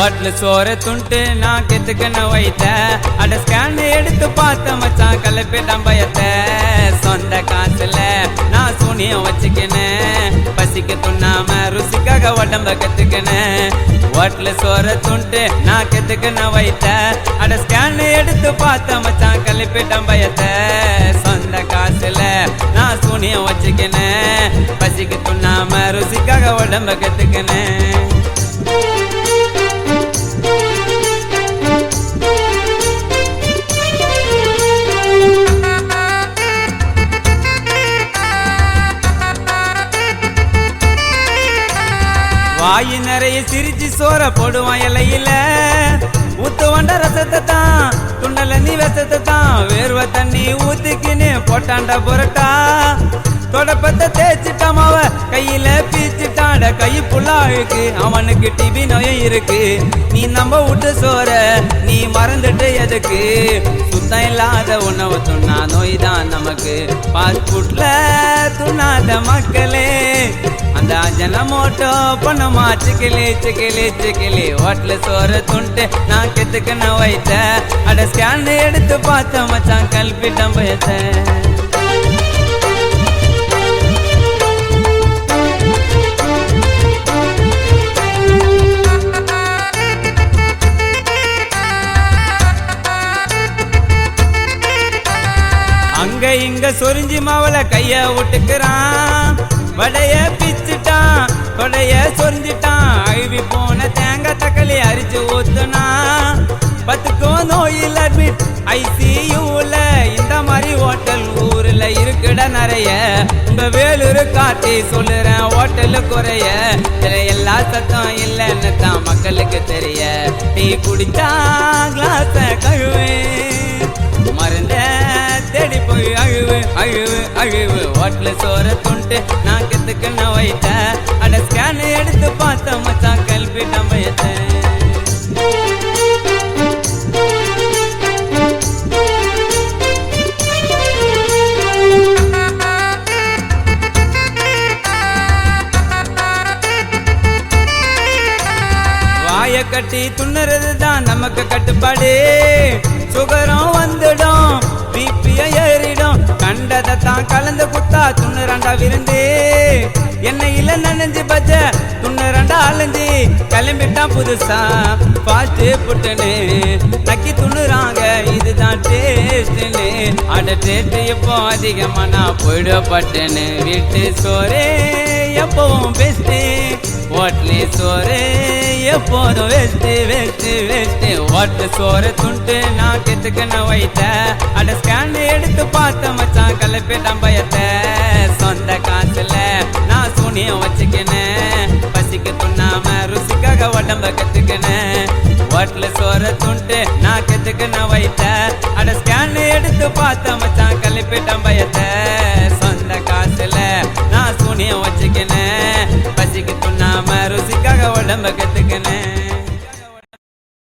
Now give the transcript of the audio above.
hotel சோற துண்டு நான் கெத்துக்கன வைத்த அட ஸ்கேன் எடுத்து பார்த்த மச்சான் கலப்பிட்டான் பயத்த சொந்த காசுல நான் சூனியம் வச்சுக்கினேன் பசிக்கு துண்ணாம ருசிக்காக உடம்ப கத்துக்கினேன் ஹோட்டல் சோற துண்டு நான் கெத்துக்கன வைத்த அட ஸ்கேன் எடுத்து பார்த்த மச்சான் கலப்பிட்டான் பயத்த சொந்த காசுல நான் சூனியம் வச்சுக்கினேன் பசிக்கு துண்ணாம ருசிக்காக உடம்ப கத்துக்கினேன் வாயு நிறைய சிரிச்சு சோற போடுவான் இலையில ஊத்து வண்ட ரசத்தை தான் துண்டல நீ விஷத்தை தான் வேர்வை தண்ணி ஊத்திக்கின்னு போட்டாண்டா புரட்டா தொடப்பத்தை தேய்ச்சிட்டான் அவ கையில பீச்சிட்டாண்ட கை புள்ளாழுக்கு அவனுக்கு டிவி நோயம் இருக்கு நீ நம்ப விட்டு சோற நீ மறந்துட்டு எதுக்கு சுத்தம் இல்லாத உணவு துண்ணா நோய் தான் நமக்கு பாஸ்புட்ல துண்ணாத மக்களே அந்த ஜனமோட்டோ பொண்ணமா சிக்கிலி சிக்கிலி சிக்கிலி ஹோட்டல சோற துண்டு நான் கெத்துக்கன வைத்த அட ஸ்கேன் எடுத்து பார்த்த மச்சான் கல்பிட்டம் பயத்த அங்க இங்க சொரிஞ்சி மாவள கைய விட்டுக்கிறான் வடைய பிச்சுட்டான் கொடைய சொரிஞ்சிட்டான் அழுவி போன தேங்காய் தக்காளி அரிச்சு ஊத்துனா பத்துக்கும் நோயில் அட்மிட் ஐசியூல இந்த மாதிரி ஹோட்டல் ஊர்ல இருக்குட நிறைய உங்க வேலூர் காட்டி சொல்லுறேன் ஹோட்டலு குறைய இதுல எல்லா சத்தம் இல்லைன்னு தான் மக்களுக்கு தெரிய டீ குடிச்சா கிளாஸ கழுவு மருந்த தேடி போய் அழுவு அழுவு அழுவு ஹோட்டல் சோற துண்டு நான் கெத்துக்கன வைத்த அட ஸ்கேன் எடுத்து பார்த்த மச்சான் கல்பிட்டம் பயத்த வாய கட்டி துண்ணுறது தான் நமக்கு கட்டுப்பாடு சுகரம் வந்துடும் பிபிய ஏறிடும் கண்டதை தான் கலந்து குத்தா துண்ணுறாண்டா விருந்து எண்ணெயில நனைஞ்சு பச்ச துண்ணுறாண்டா அலைஞ்சி கிளம்பிட்டான் புதுசா பாஸ்ட் புட்டுன்னு நக்கி துண்ணுறாங்க இதுதான் டேஸ்ட்னு அட டேஸ்ட் எப்போ அதிகமா நான் போயிடப்பட்டேன்னு வீட்டு சோறே எப்பவும் பெஸ்ட் ஹோட்டலு சோறு எப்போதும் வெஸ்ட் வெஸ்ட் வெஸ்ட் ஹோட்டல் சோறு துண்டு நான் கெத்துக்கன வைத்த அட ஸ்கேன் எடுத்து பார்த்த மச்சான் கலப்பிட்டான் பயத்த சொந்த காசுல நான் சூனியம் வச்சுக்கினேன் பசிக்கு துண்ணாம ருசிக்காக உடம்ப கத்துக்கினேன் ஹோட்டல் சோறு துண்டு நான் கெத்துக்கன வைத்த அட